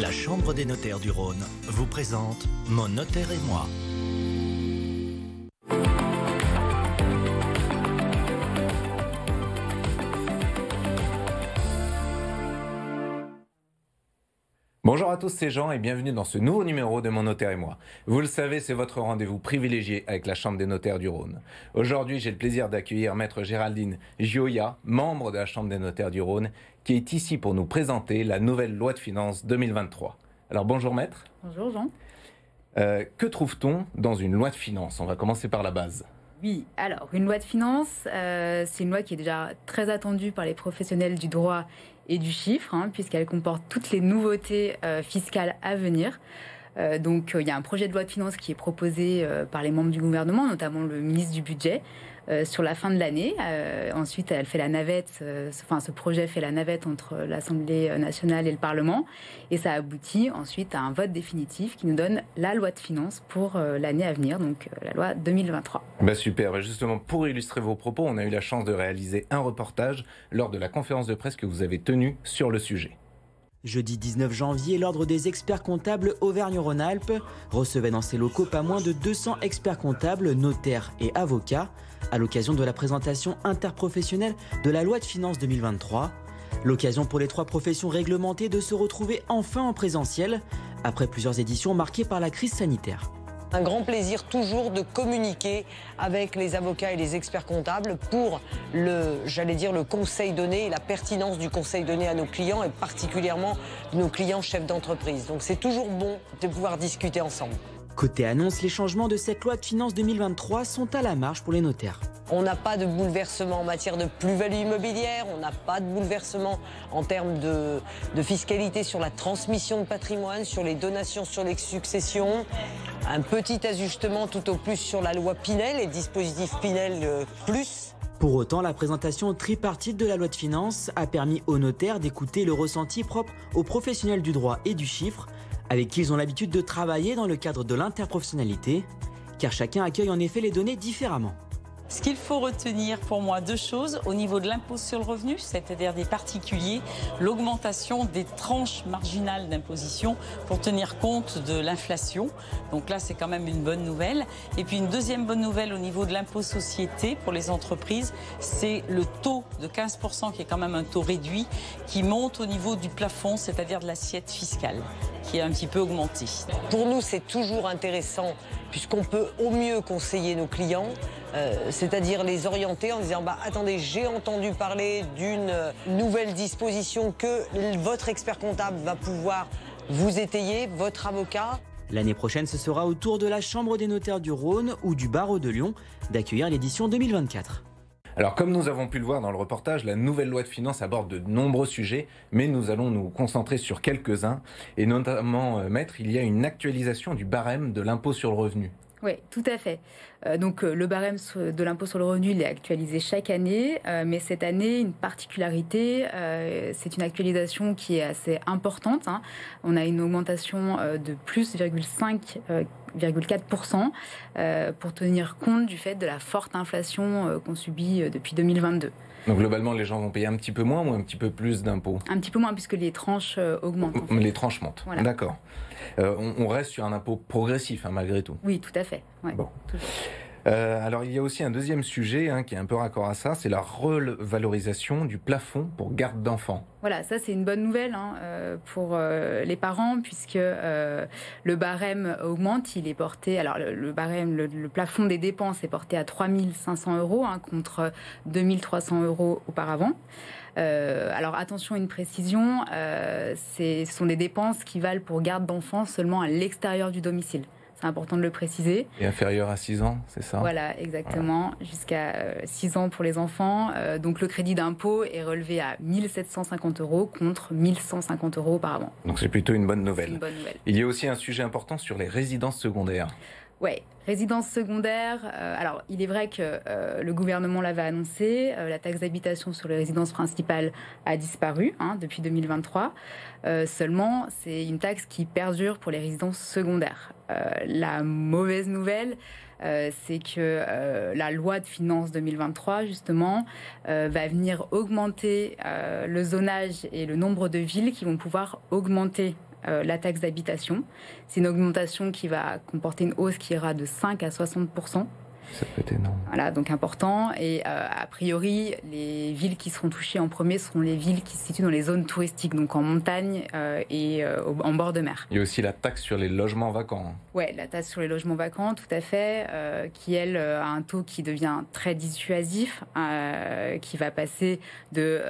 La Chambre des notaires du Rhône vous présente Mon notaire et moi. Bonjour à tous, c'est Jean et bienvenue dans ce nouveau numéro de Mon notaire et moi. Vous le savez, c'est votre rendez-vous privilégié avec la Chambre des notaires du Rhône. Aujourd'hui, j'ai le plaisir d'accueillir Maître Géraldine Gioia, membre de la Chambre des notaires du Rhône, qui est ici pour nous présenter la nouvelle loi de finances 2023. Alors bonjour Maître. Bonjour Jean. Que trouve-t-on dans une loi de finances? On va commencer par la base. Oui, alors une loi de finances, c'est une loi qui est déjà très attendue par les professionnels du droit et du chiffre, puisqu'elle comporte toutes les nouveautés fiscales à venir. Donc il y a un projet de loi de finances qui est proposé par les membres du gouvernement, notamment le ministre du Budget, sur la fin de l'année. Ensuite, elle fait la navette, ce projet fait la navette entre l'Assemblée nationale et le Parlement. Et ça aboutit ensuite à un vote définitif qui nous donne la loi de finances pour l'année à venir, donc la loi 2023. Super. Justement, pour illustrer vos propos, on a eu la chance de réaliser un reportage lors de la conférence de presse que vous avez tenue sur le sujet. Jeudi 19 janvier, l'Ordre des experts comptables Auvergne-Rhône-Alpes recevait dans ses locaux pas moins de 200 experts comptables, notaires et avocats à l'occasion de la présentation interprofessionnelle de la loi de finances 2023. L'occasion pour les trois professions réglementées de se retrouver enfin en présentiel après plusieurs éditions marquées par la crise sanitaire. Un grand plaisir toujours de communiquer avec les avocats et les experts comptables pour le conseil donné et la pertinence du conseil donné à nos clients et particulièrement nos clients chefs d'entreprise. Donc c'est toujours bon de pouvoir discuter ensemble. Côté annonce, les changements de cette loi de finances 2023 sont à la marge pour les notaires. On n'a pas de bouleversement en matière de plus-value immobilière, on n'a pas de bouleversement en termes de fiscalité sur la transmission de patrimoine, sur les donations, sur les successions. Un petit ajustement tout au plus sur la loi Pinel et dispositif Pinel plus. Pour autant, la présentation tripartite de la loi de finances a permis aux notaires d'écouter le ressenti propre aux professionnels du droit et du chiffre, avec qui ils ont l'habitude de travailler dans le cadre de l'interprofessionnalité, car chacun accueille en effet les données différemment. Ce qu'il faut retenir pour moi, deux choses. Au niveau de l'impôt sur le revenu, c'est-à-dire des particuliers, l'augmentation des tranches marginales d'imposition pour tenir compte de l'inflation. Donc là, c'est quand même une bonne nouvelle. Et puis une deuxième bonne nouvelle au niveau de l'impôt société pour les entreprises, c'est le taux de 15% qui est quand même un taux réduit, qui monte au niveau du plafond, c'est-à-dire de l'assiette fiscale, qui est un petit peu augmenté. Pour nous, c'est toujours intéressant puisqu'on peut au mieux conseiller nos clients, c'est-à-dire les orienter en disant attendez, j'ai entendu parler d'une nouvelle disposition que votre expert comptable va pouvoir vous étayer, votre avocat. L'année prochaine, ce sera au tour de la Chambre des notaires du Rhône ou du barreau de Lyon d'accueillir l'édition 2024. Alors comme nous avons pu le voir dans le reportage, la nouvelle loi de finances aborde de nombreux sujets, mais nous allons nous concentrer sur quelques-uns. Et notamment, Maître, il y a une actualisation du barème de l'impôt sur le revenu. Oui, tout à fait. Donc le barème de l'impôt sur le revenu, il est actualisé chaque année, mais cette année, une particularité, c'est une actualisation qui est assez importante. On a une augmentation de plus 0,4% pour tenir compte du fait de la forte inflation qu'on subit depuis 2022. Donc globalement, les gens vont payer un petit peu moins ou un petit peu plus d'impôts? Un petit peu moins puisque les tranches augmentent. En fait. Les tranches montent, voilà. D'accord. On reste sur un impôt progressif malgré tout. Oui, tout à fait. Ouais, bon. tout à fait. Alors il y a aussi un deuxième sujet qui est un peu raccord à ça, c'est la revalorisation du plafond pour garde d'enfants. Voilà, ça c'est une bonne nouvelle pour les parents puisque le barème augmente, il est porté, alors le barème, le plafond des dépenses est porté à 3 500 € contre 2 300 € auparavant. Alors attention, une précision, ce sont des dépenses qui valent pour garde d'enfants seulement à l'extérieur du domicile. C'est important de le préciser. Et inférieur à 6 ans, c'est ça? Voilà, exactement. Voilà. Jusqu'à 6 ans pour les enfants. Donc le crédit d'impôt est relevé à 1 750 € contre 1 150 € auparavant. Donc c'est plutôt une bonne nouvelle. Une bonne nouvelle. Il y a aussi un sujet important sur les résidences secondaires. Oui, résidence secondaire. Alors, il est vrai que le gouvernement l'avait annoncé. La taxe d'habitation sur les résidences principales a disparu depuis 2023. Seulement, c'est une taxe qui perdure pour les résidences secondaires. La mauvaise nouvelle, c'est que la loi de finances 2023, justement, va venir augmenter le zonage et le nombre de villes qui vont pouvoir augmenter la taxe d'habitation. C'est une augmentation qui va comporter une hausse qui ira de 5 à 60%. Ça peut être énorme. Voilà, donc important. Et a priori, les villes qui seront touchées en premier seront les villes qui se situent dans les zones touristiques, donc en montagne et en bord de mer. Il y a aussi la taxe sur les logements vacants. Ouais, la taxe sur les logements vacants, tout à fait, qui, elle, a un taux qui devient très dissuasif, qui va passer de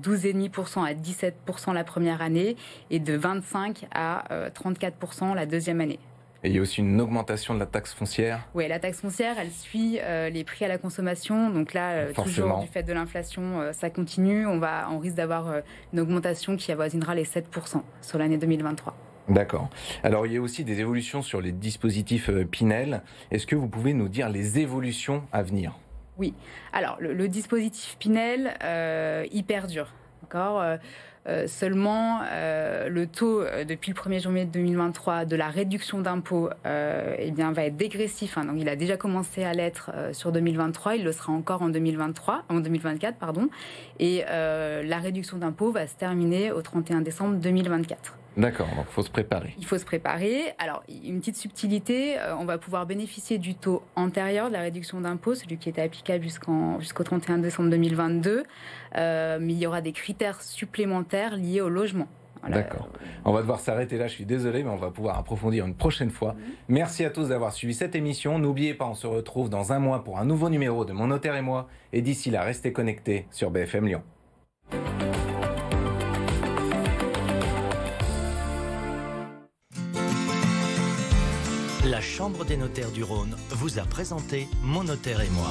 12,5% à 17% la première année et de 25% à 34% la deuxième année. Et il y a aussi une augmentation de la taxe foncière. Oui, la taxe foncière, elle suit les prix à la consommation. Donc là, toujours du fait de l'inflation, ça continue. On risque d'avoir une augmentation qui avoisinera les 7% sur l'année 2023. D'accord. Alors, il y a aussi des évolutions sur les dispositifs Pinel. Est-ce que vous pouvez nous dire les évolutions à venir ? Oui. Alors, le dispositif Pinel, il perdure. D'accord. Seulement, le taux depuis le 1er janvier 2023 de la réduction d'impôt va être dégressif. Donc, il a déjà commencé à l'être sur 2023. Il le sera encore en 2024. Et la réduction d'impôt va se terminer au 31 décembre 2024. D'accord, donc il faut se préparer. Il faut se préparer. Alors, une petite subtilité, on va pouvoir bénéficier du taux antérieur de la réduction d'impôt, celui qui était applicable jusqu'au 31 décembre 2022, mais il y aura des critères supplémentaires liés au logement. Voilà. D'accord. On va devoir s'arrêter là, je suis désolé, mais on va pouvoir approfondir une prochaine fois. Merci à tous d'avoir suivi cette émission. N'oubliez pas, on se retrouve dans un mois pour un nouveau numéro de Mon Notaire et moi. Et d'ici là, restez connectés sur BFM Lyon. La Chambre des notaires du Rhône vous a présenté Mon Notaire et moi.